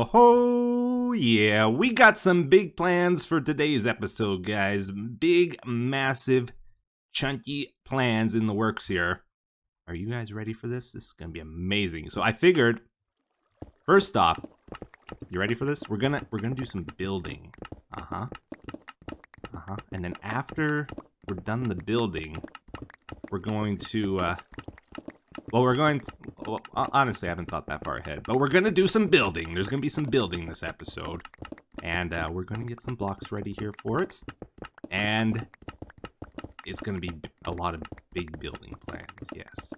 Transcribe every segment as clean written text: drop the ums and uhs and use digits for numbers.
Oh, yeah, we got some big plans for today's episode, guys. Big, massive, chunky plans in the works here. Are you guys ready for this? This is going to be amazing. So I figured, first off, you ready for this? We're gonna do some building. And then after we're done the building, we're going to honestly, I haven't thought that far ahead, but we're going to do some building. There's going to be some building this episode, and we're going to get some blocks ready here for it, and it's going to be a lot of big building plans. Yes,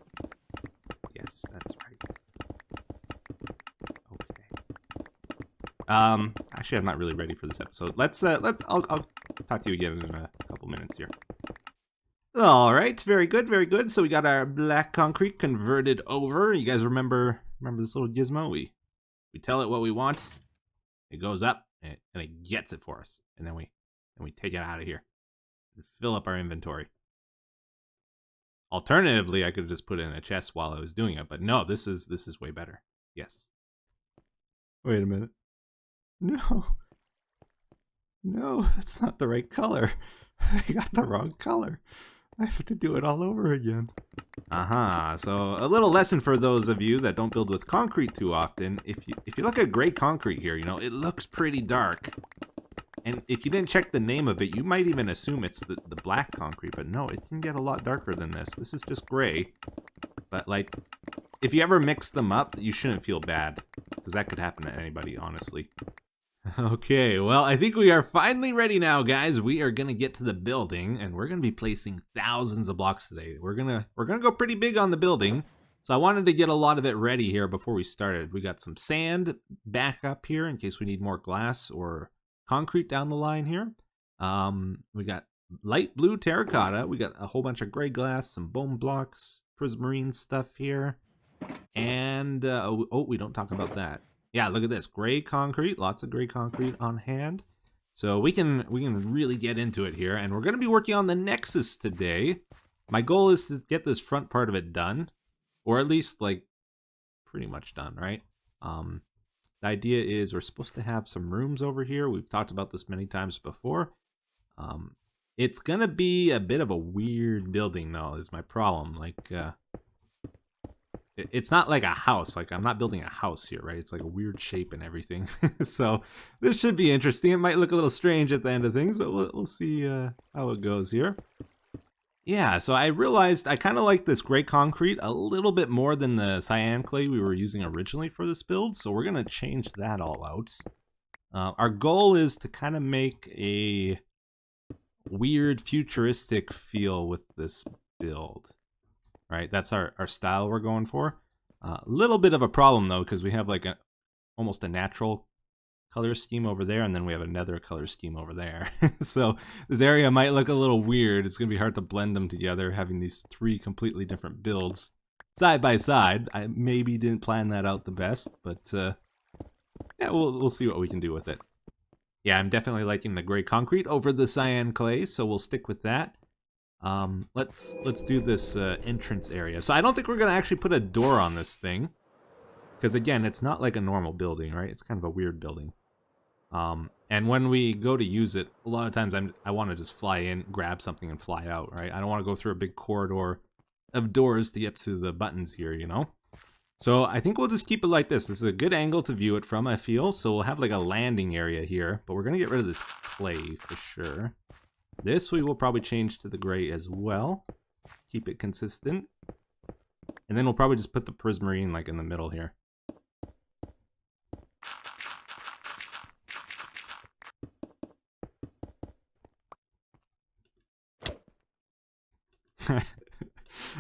that's right. Okay. Actually, I'm not really ready for this episode. I'll talk to you again in a couple minutes here. All right, very good, very good. So we got our black concrete converted over. You guys remember this little gizmo? We tell it what we want, it goes up, and it gets it for us, and then we take it out of here and fill up our inventory. Alternatively, I could have just put it in a chest while I was doing it, but no, this is way better. Yes. Wait a minute. No, that's not the right color. I got the wrong color. I have to do it all over again. So a little lesson for those of you that don't build with concrete too often. If you look at gray concrete here, you know, it looks pretty dark. And if you didn't check the name of it, you might even assume it's the black concrete, but no, it can get a lot darker than this. This is just gray. But like, if you ever mix them up, you shouldn't feel bad, because that could happen to anybody, honestly. Okay, well, I think we are finally ready now, guys. We are gonna get to the building, and we're gonna be placing thousands of blocks today. We're gonna go pretty big on the building, so I wanted to get a lot of it ready here before we started. We got some sand back up here in case we need more glass or concrete down the line here. We got light blue terracotta. We got a whole bunch of gray glass, some bone blocks, prismarine stuff here, and we don't talk about that. Yeah, look at this. Gray concrete. Lots of gray concrete on hand. So we can really get into it here. And we're going to be working on the Nexus today. My goal is to get this front part of it done. Or at least, like, pretty much done, right? The idea is we're supposed to have some rooms over here. We've talked about this many times before. It's going to be a bit of a weird building, though, is my problem. Like, it's not like a house. Like, I'm not building a house here, right? It's like a weird shape and everything. So this should be interesting. It might look a little strange at the end of things, but we'll see how it goes here. Yeah, so I realized I kind of like this gray concrete a little bit more than the cyan clay we were using originally for this build. So we're going to change that all out. Our goal is to kind of make a weird futuristic feel with this build. Right, that's our style we're going for. A little bit of a problem though, because we have like almost a natural color scheme over there, and then we have another color scheme over there. So this area might look a little weird. It's gonna be hard to blend them together, having these three completely different builds side by side. I maybe didn't plan that out the best, but yeah, we'll see what we can do with it. Yeah, I'm definitely liking the gray concrete over the cyan clay, so we'll stick with that. Let's do this entrance area. So I don't think we're gonna actually put a door on this thing, because again, it's not like a normal building, right? It's kind of a weird building. And when we go to use it, a lot of times I want to just fly in, grab something, and fly out, right? I don't want to go through a big corridor of doors to get to the buttons here, you know? So I think we'll just keep it like this. This is a good angle to view it from, I feel. So we'll have like a landing area here, but we're gonna get rid of this clay for sure. This we will probably change to the gray as well. Keep it consistent. And then we'll probably just put the prismarine like in the middle here.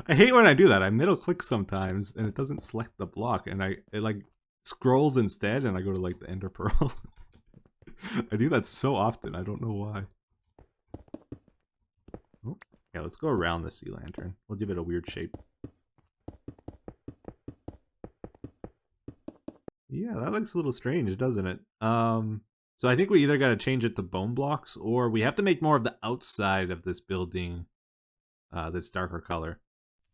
I hate when I do that. I middle click sometimes and it doesn't select the block, and it like scrolls instead, and I go to like the ender pearl. I do that so often. I don't know why. Oh, yeah, let's go around the sea lantern. We'll give it a weird shape. Yeah, that looks a little strange, doesn't it? So I think we either got to change it to bone blocks, or we have to make more of the outside of this building this darker color,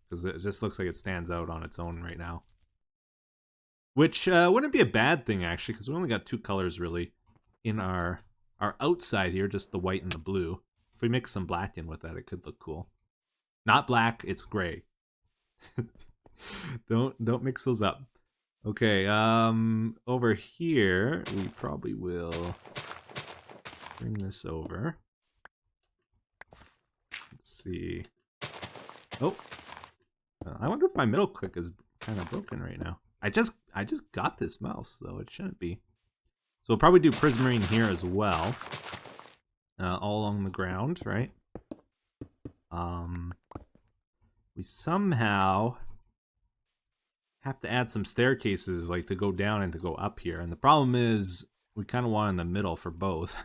because it just looks like it stands out on its own right now. which wouldn't be a bad thing actually, because we only got 2 colors really in our outside here, just the white and the blue. If we mix some black in with that, it could look cool. Not black, it's gray. Don't mix those up. Okay, over here we probably will bring this over. Let's see. Oh, I wonder if my middle click is kind of broken right now. I just got this mouse though. It shouldn't be. So we'll probably do prismarine here as well, all along the ground, right? We somehow have to add some staircases, like to go down and to go up here. And the problem is we kind of want in the middle for both,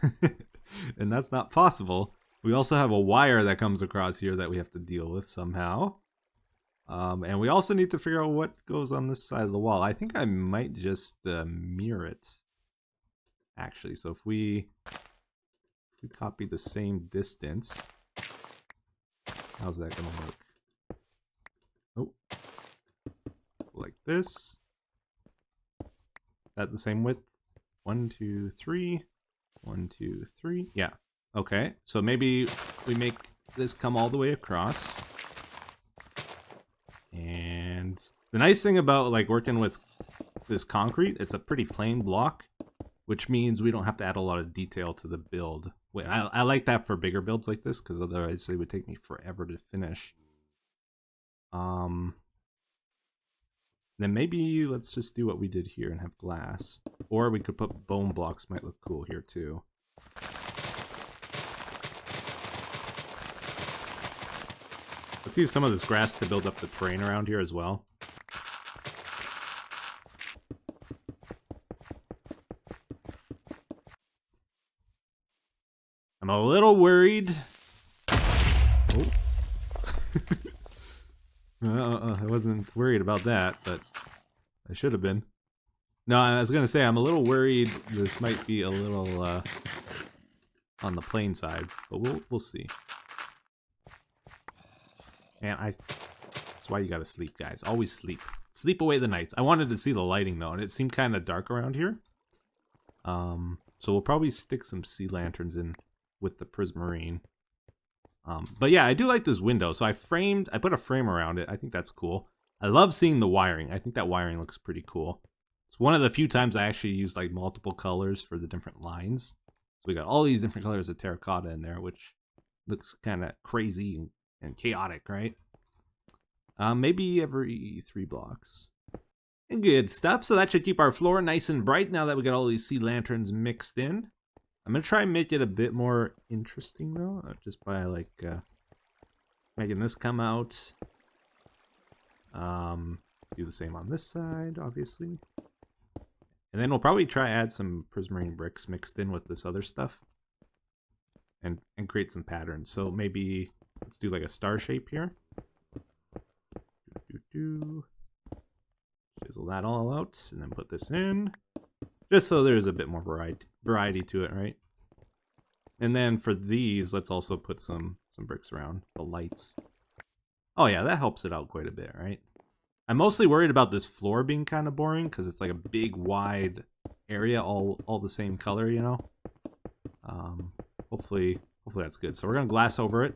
and that's not possible. We also have a wire that comes across here that we have to deal with somehow. And we also need to figure out what goes on this side of the wall. I think I might just mirror it, actually. So if we copy the same distance, how's that going to work? Oh, like this. That the same width? 1, 2, 3. 1, 2, 3. Yeah. Okay. So maybe we make this come all the way across. And the nice thing about like working with this concrete, it's a pretty plain block, which means we don't have to add a lot of detail to the build. Wait, I like that for bigger builds like this, because otherwise it would take me forever to finish. Then maybe let's just do what we did here and have glass. Or we could put bone blocks, might look cool here too. Let's use some of this grass to build up the terrain around here as well. I'm a little worried. Oh. I wasn't worried about that, but I should have been. No, I was gonna say I'm a little worried. This might be a little on the plain side, but we'll see. And that's why you gotta sleep, guys. Always sleep. Sleep away the nights. I wanted to see the lighting though, and it seemed kind of dark around here. So we'll probably stick some sea lanterns in with the prismarine. But yeah, I do like this window. So I put a frame around it. I think that's cool. I love seeing the wiring. I think that wiring looks pretty cool. It's one of the few times I actually use like multiple colors for the different lines. So we got all these different colors of terracotta in there, which looks kind of crazy and chaotic, right? Maybe every 3 blocks. Good stuff. So that should keep our floor nice and bright now that we got all these sea lanterns mixed in. I'm going to try and make it a bit more interesting, though, just by, like, making this come out. Do the same on this side, obviously. And then we'll probably try add some prismarine bricks mixed in with this other stuff. And create some patterns. So maybe let's do, like, a star shape here. Chisel that all out, and then put this in. Just so there's a bit more variety to it, right? And then for these, let's also put some bricks around the lights. Oh yeah, that helps it out quite a bit, right? I'm mostly worried about this floor being kind of boring because it's like a big, wide area, all the same color, you know. Hopefully that's good. So we're gonna glass over it.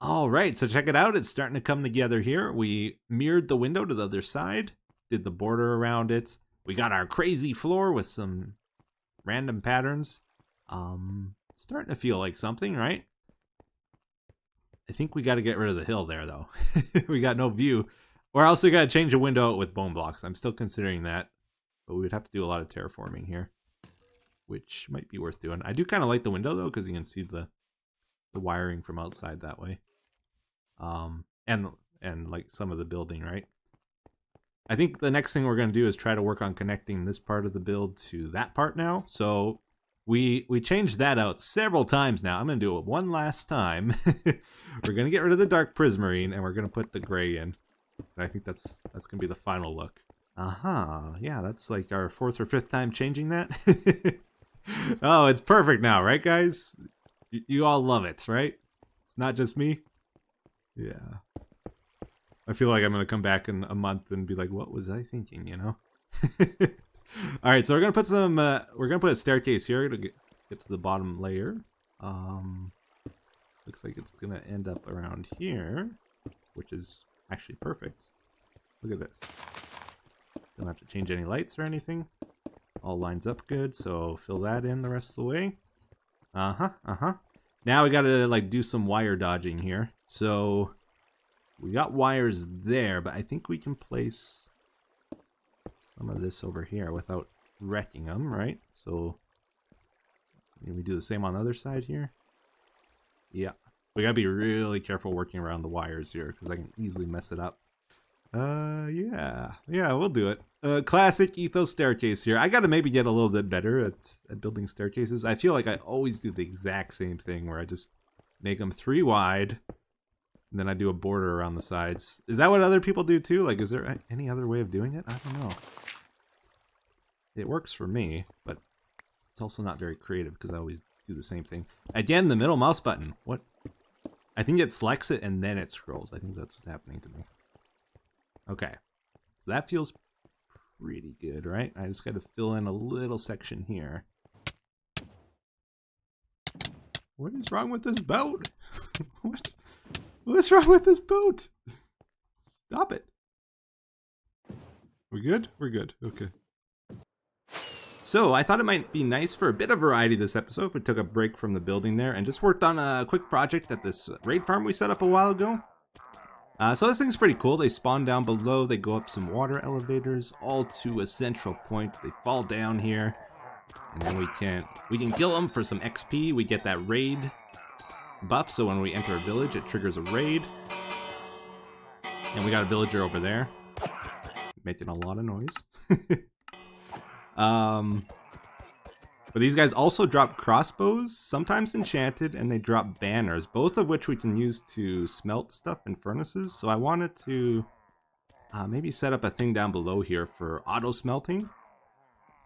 All right, so check it out. It's starting to come together here. We mirrored the window to the other side, did the border around it. We got our crazy floor with some random patterns. Starting to feel like something, right? I think we got to get rid of the hill there, though. We got no view. Or else we got to change the window out with bone blocks. I'm still considering that. But we would have to do a lot of terraforming here, which might be worth doing. I do kind of like the window, though, because you can see the wiring from outside that way. And like some of the building, right? I think the next thing we're going to do is try to work on connecting this part of the build to that part now. So we changed that out several times now. I'm going to do it one last time. We're going to get rid of the dark prismarine and we're going to put the gray in. And I think that's going to be the final look. Yeah, that's like our 4th or 5th time changing that. Oh, it's perfect now, right, guys? You all love it, right? It's not just me. Yeah. I feel like I'm gonna come back in a month and be like, "What was I thinking?" You know. All right, so we're gonna put some. We're gonna put a staircase here to get to the bottom layer. Um, Looks like it's gonna end up around here, which is actually perfect. Look at this. Don't have to change any lights or anything. All lines up good, so fill that in the rest of the way. Uh-huh. Now we gotta like do some wire dodging here. So we got wires there, but I think we can place some of this over here without wrecking them, right? So can we do the same on the other side here? Yeah. We gotta be really careful working around the wires here, because I can easily mess it up. Yeah, we'll do it. Classic Etho staircase here. I gotta maybe get a little bit better at building staircases. I feel like I always do the exact same thing, where I just make them 3 wide, and then I do a border around the sides. Is that what other people do too? Like, is there any other way of doing it? I don't know. It works for me, but it's also not very creative, because I always do the same thing. Again, the middle mouse button. What? I think it selects it and then it scrolls. I think that's what's happening to me. Okay, so that feels pretty good, right? I just got to fill in a little section here. What is wrong with this boat? What's wrong with this boat? Stop it. We good? We're good. Okay. So I thought it might be nice for a bit of variety this episode if we took a break from the building there and just worked on a quick project at this raid farm we set up a while ago. So this thing's pretty cool. They spawn down below, they go up some water elevators, all to a central point. They fall down here, and then we can kill them for some XP. We get that raid buff, so when we enter a village, it triggers a raid. And we got a villager over there, making a lot of noise. But these guys also drop crossbows, sometimes enchanted, and they drop banners, both of which we can use to smelt stuff in furnaces. So I wanted to maybe set up a thing down below here for auto-smelting.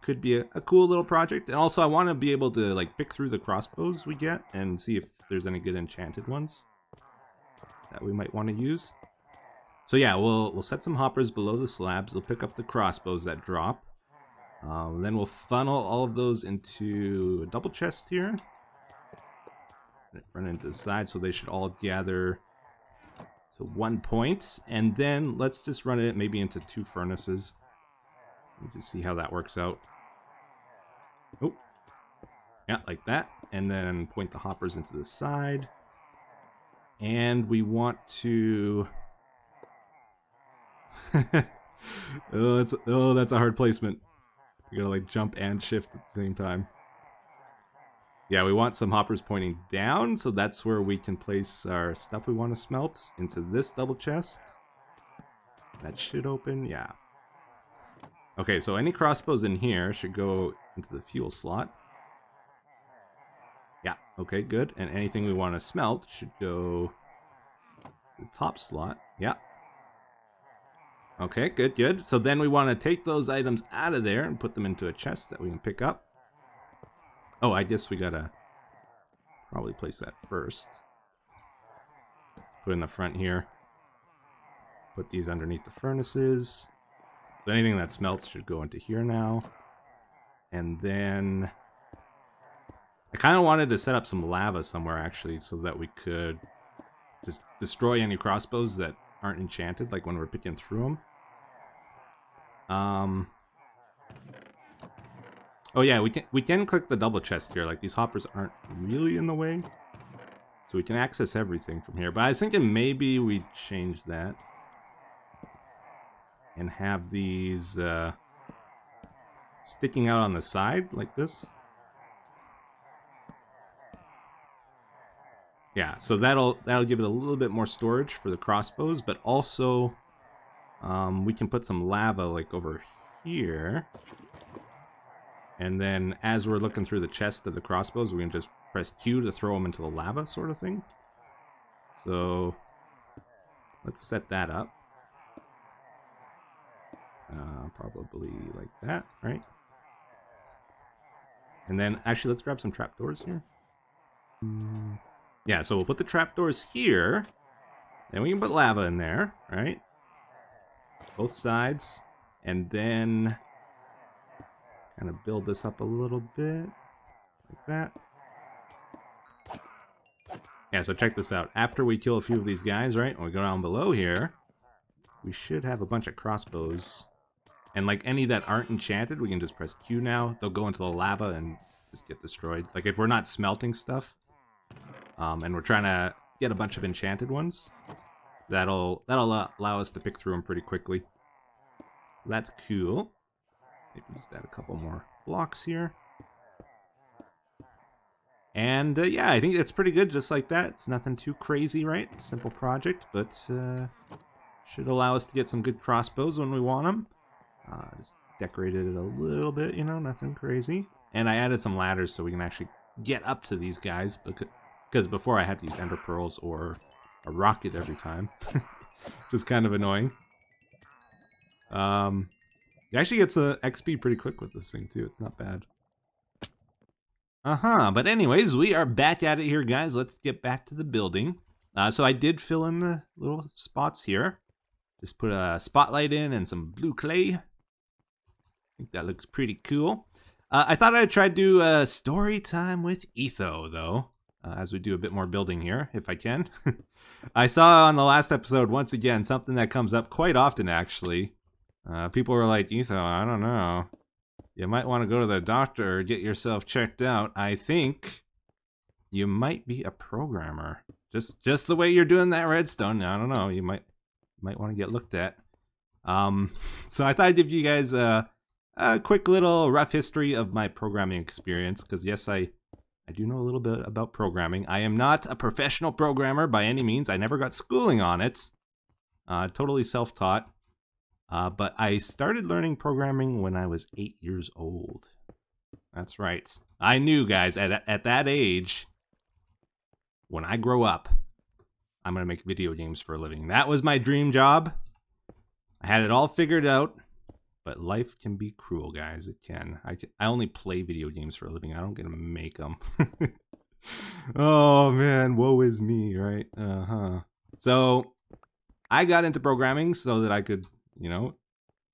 Could be a cool little project. And also I want to be able to like pick through the crossbows we get and see if there's any good enchanted ones that we might want to use. So yeah, we'll set some hoppers below the slabs. They'll pick up the crossbows that drop. Then we'll funnel all of those into a double chest here. Run into the side, so they should all gather to 1 point. And then let's just run it maybe into 2 furnaces. To see how that works out. Oh, yeah, like that. And then point the hoppers into the side. And we want to... oh, that's a hard placement. You gotta like jump and shift at the same time. Yeah, we want some hoppers pointing down, so that's where we can place our stuff we want to smelt into this double chest. That should open, yeah. Okay, so any crossbows in here should go into the fuel slot. Yeah, okay, good. And anything we want to smelt should go to the top slot. Yeah. Okay, good. So then we want to take those items out of there and put them into a chest that we can pick up. Oh, I guess we gotta probably place that first. Put in the front here. Put these underneath the furnaces. So anything that smelts should go into here now. And then... I kind of wanted to set up some lava somewhere, actually, so that we could just destroy any crossbows that aren't enchanted, like when we're picking through them. Oh yeah, we can click the double chest here. Like, these hoppers aren't really in the way, so we can access everything from here. But I was thinking maybe we change that and have these sticking out on the side like this. Yeah, so that'll give it a little bit more storage for the crossbows, but also we can put some lava like over here. And then as we're looking through the chest of the crossbows, we can just press Q to throw them into the lava sort of thing. So let's set that up. Probably like that, right? And then, actually, let's grab some trapdoors here. Yeah, so we'll put the trapdoors here. Then we can put lava in there, right? Both sides. And then kind of build this up a little bit. Like that. Yeah, so check this out. After we kill a few of these guys, right? When we go down below here, we should have a bunch of crossbows. And like any that aren't enchanted, we can just press Q now. They'll go into the lava and just get destroyed. Like if we're not smelting stuff, and we're trying to get a bunch of enchanted ones, that'll allow us to pick through them pretty quickly. That's cool. Maybe just add a couple more blocks here. And yeah, I think it's pretty good just like that. It's nothing too crazy, right? Simple project, but should allow us to get some good crossbows when we want them. Just decorated it a little bit, you know, nothing crazy. And I added some ladders so we can actually get up to these guys, because before I had to use ender pearls or a rocket every time. Just kind of annoying. It actually gets a XP pretty quick with this thing too. It's not bad. But anyways, we are back at it here, guys. Let's get back to the building. So I did fill in the little spots here. Just put a spotlight in and some blue clay. I think that looks pretty cool. I thought I'd try to do a story time with Etho, though, as we do a bit more building here, if I can. I saw on the last episode, once again, something that comes up quite often, actually. People were like, Etho, I don't know. You might want to go to the doctor or get yourself checked out. I think you might be a programmer. Just the way you're doing that redstone, I don't know. You might want to get looked at. So I thought I'd give you guys a quick little rough history of my programming experience, because yes, I do know a little bit about programming. I am not a professional programmer by any means. I never got schooling on it. Totally self-taught. But I started learning programming when I was 8 years old. That's right. I knew, guys, at that age, when I grow up, I'm going to make video games for a living. That was my dream job. I had it all figured out. But life can be cruel, guys. It can. I only play video games for a living. I don't get to make them. Oh, man. Woe is me, right? So I got into programming so that I could, you know,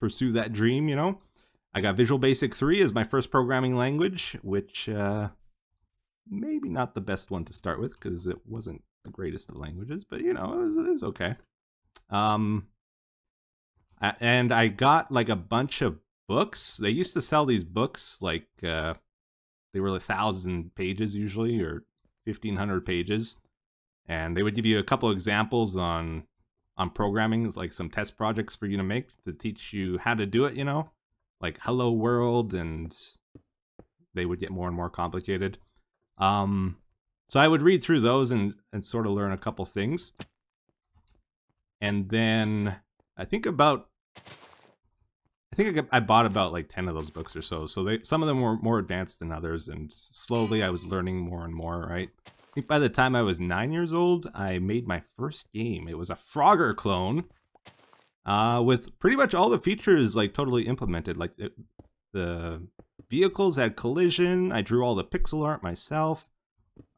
pursue that dream, you know. I got Visual Basic 3 as my first programming language, which maybe not the best one to start with because it wasn't the greatest of languages, but, you know, it was okay. And I got like a bunch of books. They used to sell these books like they were 1,000 pages usually, or 1,500 pages, and they would give you a couple examples on programming, like some test projects for you to make to teach you how to do it. You know, like Hello World, and they would get more and more complicated. So I would read through those and sort of learn a couple things, and then I think I bought about like 10 of those books or so. So some of them were more advanced than others, and slowly I was learning more and more, right? I think by the time I was 9 years old, I made my first game. It was a Frogger clone with pretty much all the features like totally implemented. Like the vehicles had collision. I drew all the pixel art myself.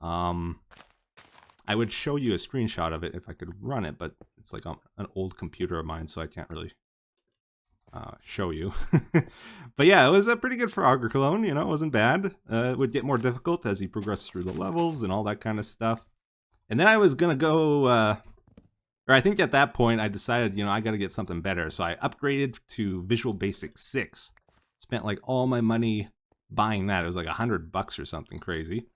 I would show you a screenshot of it if I could run it, but it's like on an old computer of mine, so I can't really show you. But yeah, it was a pretty good Frogger clone, you know, it wasn't bad. It would get more difficult as you progress through the levels and all that kind of stuff. And then I was gonna go, or I think at that point I decided, you know, I gotta get something better. So I upgraded to Visual Basic 6. Spent like all my money buying that. It was like $100 or something crazy.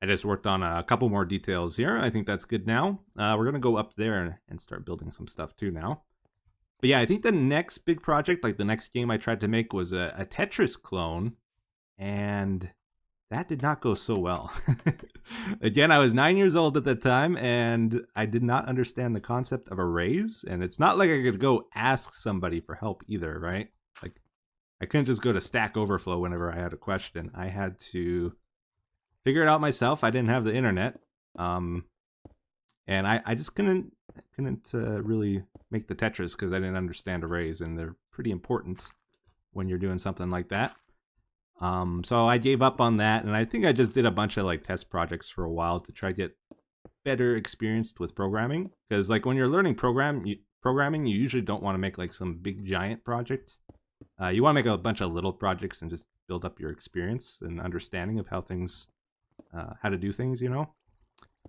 I just worked on a couple more details here. I think that's good now. We're gonna go up there and start building some stuff too now. But yeah, I think the next big project, like the next game I tried to make, was a Tetris clone, and that did not go so well. Again, I was 9 years old at the time, and I did not understand the concept of arrays, and it's not like I could go ask somebody for help either, right? Like, I couldn't just go to Stack Overflow whenever I had a question. I had to figure it out myself. I didn't have the internet, and I just couldn't really make the Tetris because I didn't understand arrays, and they're pretty important when you're doing something like that. So I gave up on that, and I think I just did a bunch of like test projects for a while to try to get better experienced with programming. Because like when you're learning programming, you usually don't want to make like some big giant project. You want to make a bunch of little projects and just build up your experience and understanding of how to do things, you know?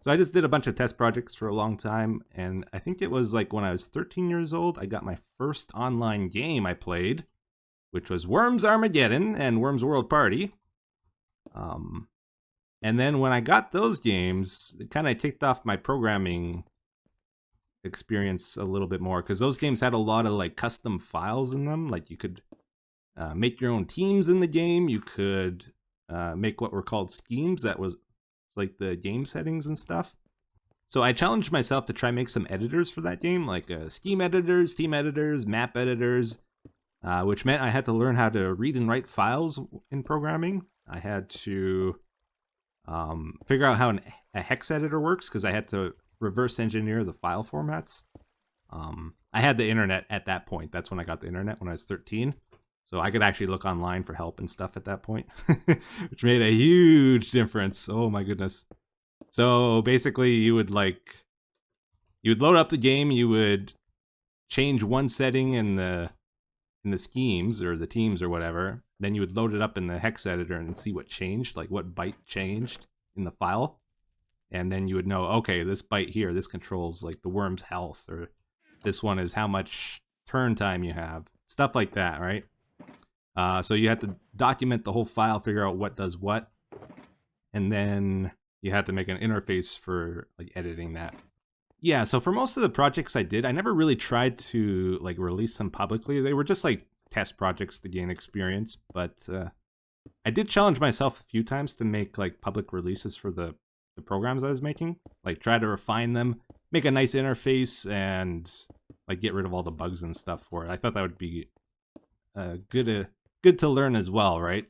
So I just did a bunch of test projects for a long time, and I think it was like when I was 13 years old, I got my first online game I played, which was Worms Armageddon and Worms World Party. And then when I got those games, it kind of kicked off my programming experience a little bit more, because those games had a lot of like custom files in them. Like you could make your own teams in the game. You could make what were called schemes. That was like the game settings and stuff. So I challenged myself to try make some editors for that game, like scheme editors, team editors, map editors, which meant I had to learn how to read and write files in programming. I had to figure out how a hex editor works, because I had to reverse engineer the file formats. I had the internet at that point. That's when I got the internet, when I was 13. So I could actually look online for help and stuff at that point, which made a huge difference. Oh my goodness. So basically you would load up the game, you would change one setting in the schemes or the teams or whatever. Then you would load it up in the hex editor and see what changed, like what byte changed in the file. And then you would know, okay, this byte here, this controls like the worm's health, or this one is how much turn time you have. Stuff like that, right? So you had to document the whole file, figure out what does what, and then you had to make an interface for like editing that. Yeah, so for most of the projects I did, I never really tried to like release them publicly. They were just like test projects to gain experience, but I did challenge myself a few times to make like public releases for the programs I was making, like try to refine them, make a nice interface, and like get rid of all the bugs and stuff for it. I thought that would be good to learn as well, right?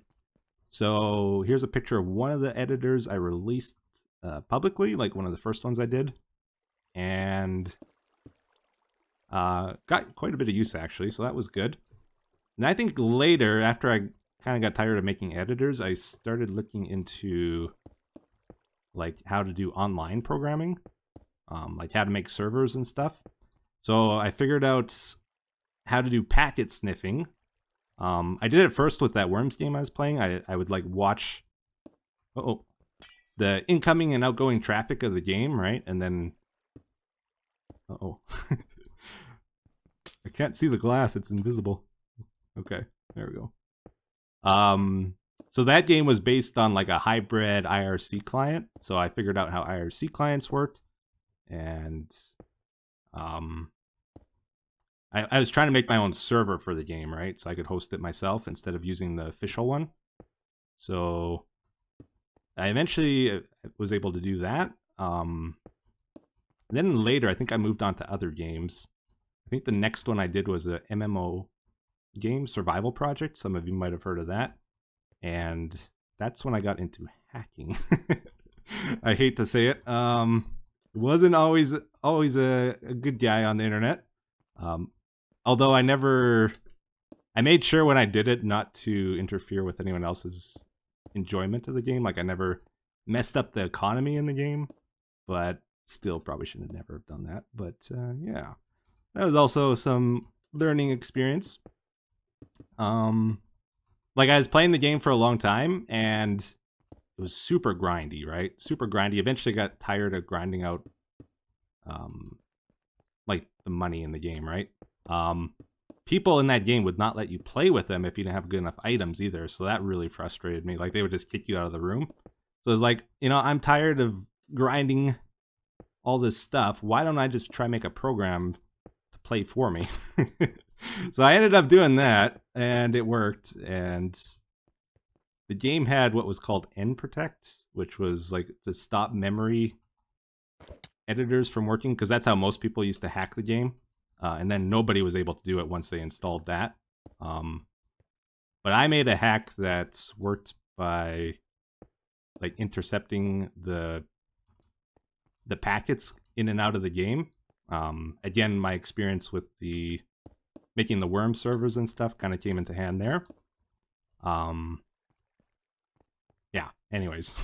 So here's a picture of one of the editors I released publicly, like one of the first ones I did, and got quite a bit of use actually, so that was good. And I think later, after I kind of got tired of making editors, I started looking into like how to do online programming, like how to make servers and stuff. So I figured out how to do packet sniffing. I did it first with that Worms game I was playing. I would like watch the incoming and outgoing traffic of the game, right? And then I can't see the glass, it's invisible. Okay, there we go. So that game was based on like a hybrid IRC client. So I figured out how IRC clients worked, and I was trying to make my own server for the game, right? So I could host it myself instead of using the official one. So I eventually was able to do that. Then later, I think I moved on to other games. I think the next one I did was a MMO game, Survival Project. Some of you might have heard of that. And that's when I got into hacking. I hate to say it. Wasn't always a good guy on the internet. Although I made sure when I did it not to interfere with anyone else's enjoyment of the game. Like I never messed up the economy in the game, but still probably should have never have done that. But yeah, that was also some learning experience. Like I was playing the game for a long time, and it was super grindy, right? Super grindy. Eventually got tired of grinding out like the money in the game, right? People in that game would not let you play with them if you didn't have good enough items either. So that really frustrated me. Like they would just kick you out of the room. So it's like, I'm tired of grinding all this stuff. Why don't I just try make a program to play for me? So I ended up doing that, and it worked. And the game had what was called nprotect, which was like to stop memory editors from working, because that's how most people used to hack the game. And then nobody was able to do it once they installed that. But I made a hack that worked by like intercepting the packets in and out of the game. Again, my experience with making the worm servers and stuff kind of came into hand there. yeah, anyways.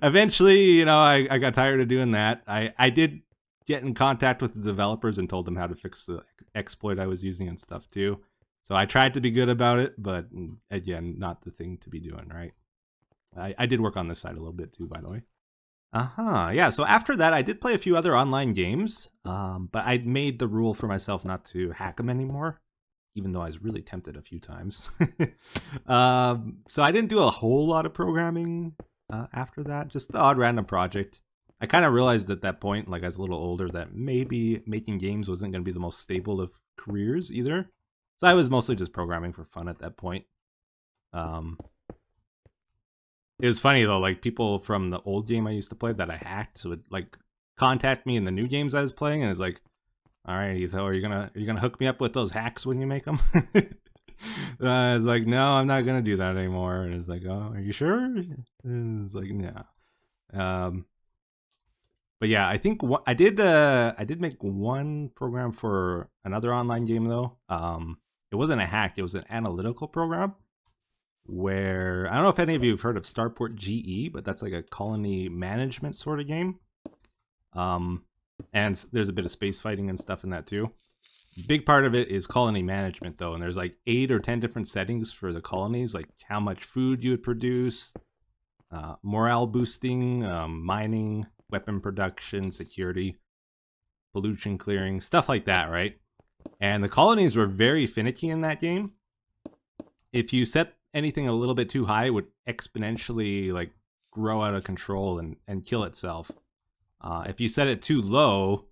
Eventually, you know, I got tired of doing that. I did get in contact with the developers and told them how to fix the exploit I was using and stuff too. So I tried to be good about it, but again, not the thing to be doing, right? I did work on this side a little bit too, by the way. Yeah, so after that, I did play a few other online games, but I made the rule for myself not to hack them anymore, even though I was really tempted a few times. So I didn't do a whole lot of programming after that, just the odd random project. I kind of realized at that point, like I was a little older, that maybe making games wasn't going to be the most stable of careers either. So I was mostly just programming for fun at that point. It was funny though, like people from the old game I used to play that I hacked would like contact me in the new games I was playing, and it's like, "All right, Etho, are you gonna hook me up with those hacks when you make them?" I was like, "No, I'm not gonna do that anymore." And it's like, "Oh, are you sure?" And it's like, "Yeah." But yeah, I think I did make one program for another online game though. It wasn't a hack; it was an analytical program where I don't know if any of you have heard of Starport GE, but that's like a colony management sort of game. And there's a bit of space fighting and stuff in that too. Big part of it is colony management though, and there's like 8 or 10 different settings for the colonies, like how much food you would produce, morale boosting, mining, weapon production, security, pollution clearing, stuff like that, right? And the colonies were very finicky in that game. If you set anything a little bit too high, it would exponentially like grow out of control and kill itself. If you set it too low,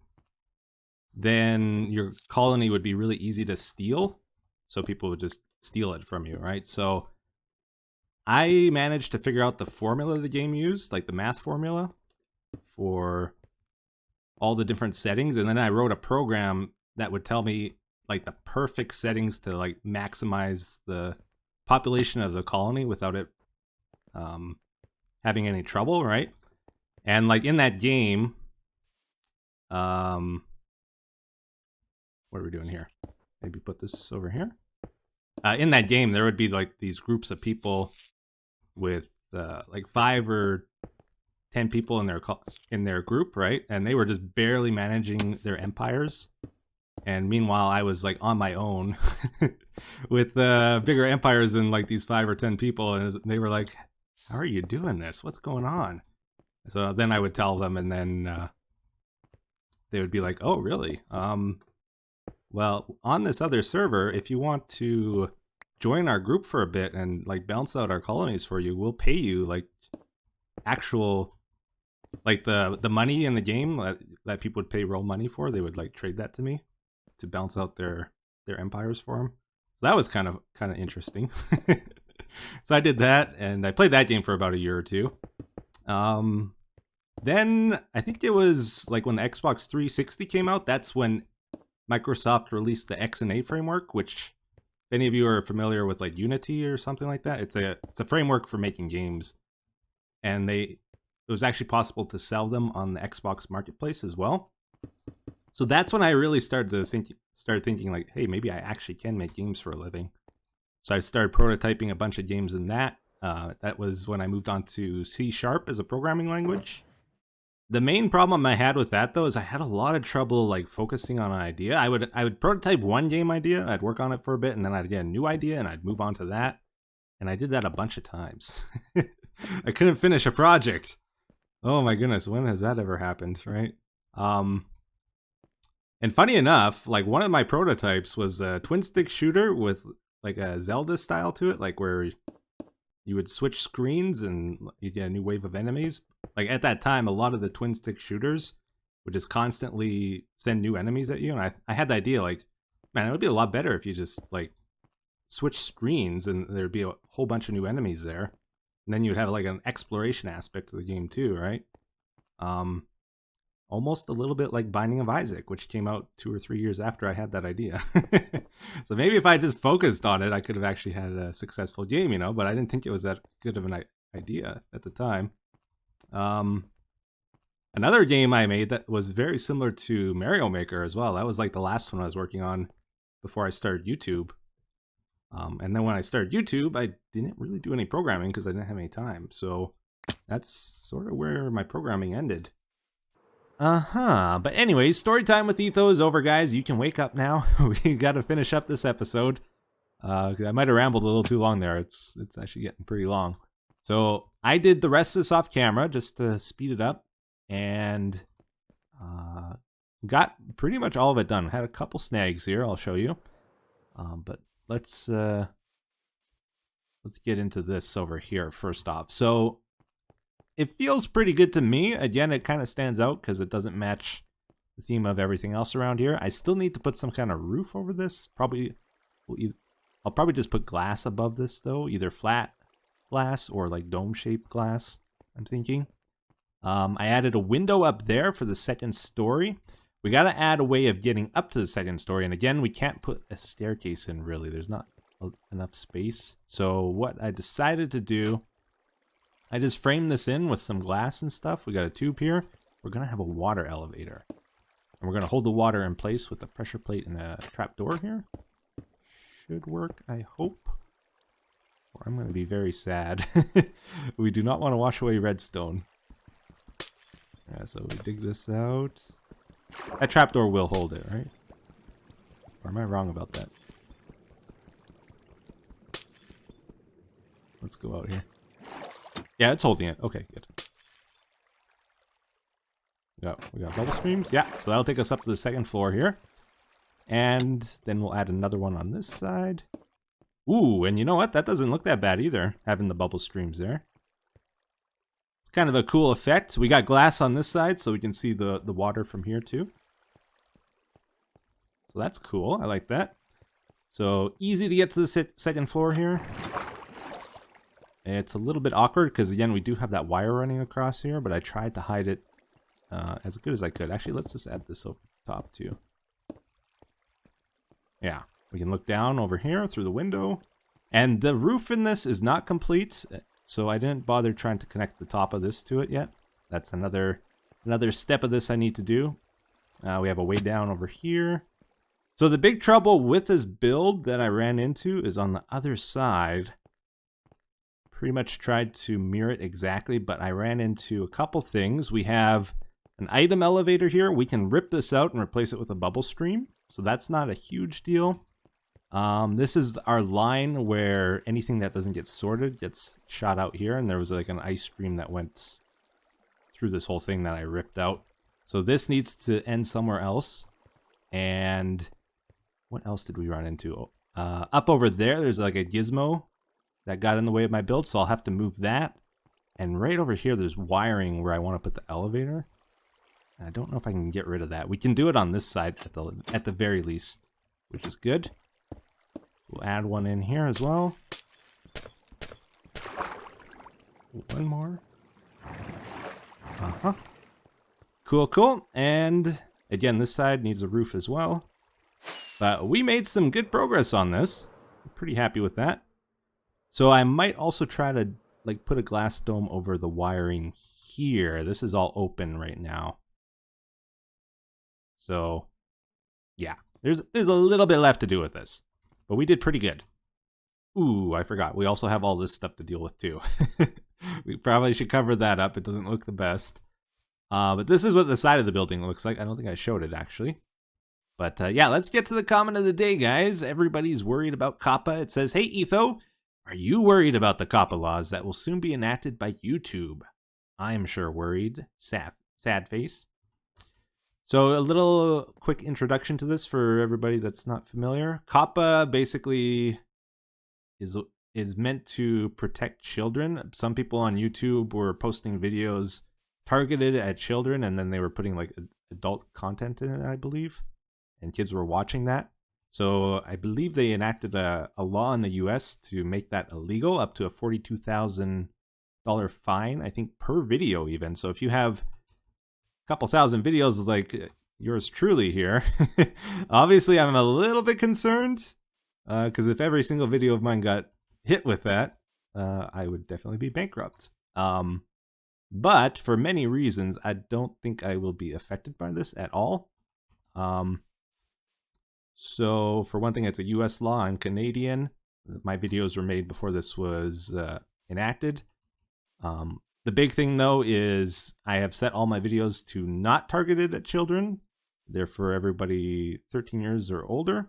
then your colony would be really easy to steal. So people would just steal it from you, right? So I managed to figure out the formula the game used, like the math formula for all the different settings. And then I wrote a program that would tell me like the perfect settings to like maximize the population of the colony without it having any trouble, right? And like in that game, what are we doing here? Maybe put this over here. In that game, there would be like these groups of people with like 5 or 10 people in their group, right? And they were just barely managing their empires. And meanwhile, I was like on my own with bigger empires than like these 5 or 10 people. And they were like, "How are you doing this? What's going on?" So then I would tell them, and then they would be like, "Oh, really? Well, on this other server, if you want to join our group for a bit and like bounce out our colonies for you, we'll pay you like actual, like the money in the game that people would pay real money for. They would like trade that to me to bounce out their empires for them." So that was kind of interesting. So I did that, and I played that game for about a year or two. Then I think it was like when the Xbox 360 came out, that's when Microsoft released the X and A framework, which if any of you are familiar with like Unity or something like that, it's a framework for making games. And it was actually possible to sell them on the Xbox marketplace as well. So that's when I really started thinking like, hey, maybe I actually can make games for a living. So I started prototyping a bunch of games in that. That was when I moved on to C# as a programming language. The main problem I had with that though is I had a lot of trouble like focusing on an idea. I would prototype one game idea, I'd work on it for a bit, and then I'd get a new idea and I'd move on to that. And I did that a bunch of times. I couldn't finish a project. Oh my goodness, when has that ever happened, right? And funny enough, like one of my prototypes was a twin stick shooter with like a Zelda style to it, like where you would switch screens and you get a new wave of enemies. Like at that time, a lot of the twin stick shooters would just constantly send new enemies at you. And I had the idea like, man, it would be a lot better if you just like switch screens and there'd be a whole bunch of new enemies there. And then you'd have like an exploration aspect to the game too, right? Almost a little bit like Binding of Isaac, which came out 2 or 3 years after I had that idea. So maybe if I just focused on it, I could have actually had a successful game, you know, but I didn't think it was that good of an idea at the time. Another game I made that was very similar to Mario Maker as well. That was like the last one I was working on before I started YouTube. And then when I started YouTube, I didn't really do any programming because I didn't have any time. So that's sort of where my programming ended. But anyways, story time with Etho is over, guys. You can wake up now. We got to finish up this episode. I might have rambled a little too long there. It's actually getting pretty long. So I did the rest of this off camera just to speed it up, and got pretty much all of it done. Had a couple snags here. I'll show you. But let's get into this over here first off. So it feels pretty good to me. Again, it kind of stands out because it doesn't match the theme of everything else around here. I still need to put some kind of roof over this. I'll probably just put glass above this though, either flat glass or like dome-shaped glass, I'm thinking. I added a window up there for the second story. We got to add a way of getting up to the second story. And again, we can't put a staircase in, really. There's not enough space. So what I decided to do, I just framed this in with some glass and stuff. We got a tube here. We're going to have a water elevator. And we're going to hold the water in place with a pressure plate and a trap door here. Should work, I hope. Or I'm going to be very sad. We do not want to wash away redstone. Yeah, so we dig this out. That trapdoor will hold it, right? Or am I wrong about that? Let's go out here. Yeah, it's holding it. Okay, good. We got bubble streams. Yeah, so that'll take us up to the second floor here. And then we'll add another one on this side. Ooh, and you know what? That doesn't look that bad either, having the bubble streams there. It's kind of a cool effect. We got glass on this side, so we can see the water from here too. So that's cool. I like that. So easy to get to the second floor here. It's a little bit awkward because, again, we do have that wire running across here, but I tried to hide it as good as I could. Actually, let's just add this over top too. Yeah, we can look down over here through the window. And the roof in this is not complete, so I didn't bother trying to connect the top of this to it yet. That's another step of this I need to do. We have a way down over here. So the big trouble with this build that I ran into is on the other side. Pretty much tried to mirror it exactly, but I ran into a couple things. We have an item elevator here. We can rip this out and replace it with a bubble stream. So that's not a huge deal. This is our line where anything that doesn't get sorted gets shot out here. And there was like an ice stream that went through this whole thing that I ripped out. So this needs to end somewhere else. And what else did we run into? Up over there, there's like a gizmo that got in the way of my build. So I'll have to move that. And right over here, there's wiring where I want to put the elevator. I don't know if I can get rid of that. We can do it on this side at the very least, which is good. We'll add one in here as well. One more. Cool, cool. And again, this side needs a roof as well. But we made some good progress on this. I'm pretty happy with that. So I might also try to like put a glass dome over the wiring here. This is all open right now. So, yeah, there's a little bit left to do with this, but we did pretty good. Ooh, I forgot. We also have all this stuff to deal with too. We probably should cover that up. It doesn't look the best. But this is what the side of the building looks like. I don't think I showed it actually. But yeah, let's get to the comment of the day, guys. Everybody's worried about COPPA. It says, hey, Etho, are you worried about the COPPA laws that will soon be enacted by YouTube? I'm sure worried. Sad face. So a little quick introduction to this for everybody that's not familiar. COPPA basically is meant to protect children. Some people on YouTube were posting videos targeted at children, and then they were putting like adult content in it, I believe, and kids were watching that. So I believe they enacted a law in the US to make that illegal, up to a $42,000 fine, I think, per video even. So if you have couple thousand videos is like yours truly here. Obviously, I'm a little bit concerned because if every single video of mine got hit with that, I would definitely be bankrupt. But for many reasons, I don't think I will be affected by this at all. So for one thing, it's a US law. I'm Canadian. My videos were made before this was enacted. The big thing, though, is I have set all my videos to not targeted at children. They're for everybody 13 years or older.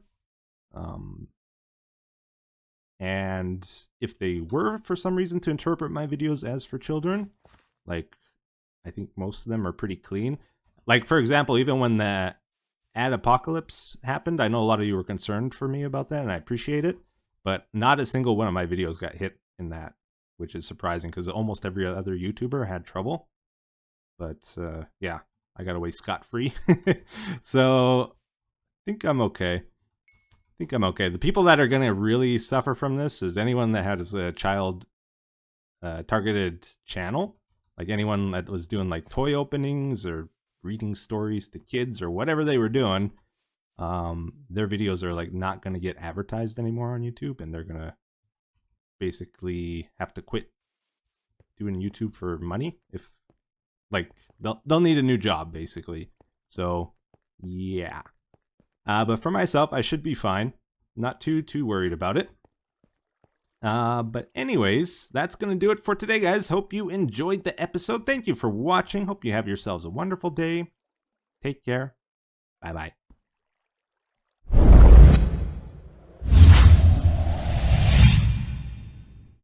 And if they were, for some reason, to interpret my videos as for children, like, I think most of them are pretty clean. Like, for example, even when the ad apocalypse happened, I know a lot of you were concerned for me about that, and I appreciate it. But not a single one of my videos got hit in that, which is surprising because almost every other YouTuber had trouble. But yeah, I got away scot-free. So I think I'm okay. The people that are going to really suffer from this is anyone that has a child targeted channel. Like anyone that was doing like toy openings or reading stories to kids or whatever they were doing. Their videos are like not going to get advertised anymore on YouTube, and they're going to basically have to quit doing YouTube for money. If like they'll need a new job basically. So yeah. But for myself, I should be fine. Not too worried about it. But anyways, that's going to do it for today, guys. Hope you enjoyed the episode. Thank you for watching. Hope you have yourselves a wonderful day. Take care. Bye-bye.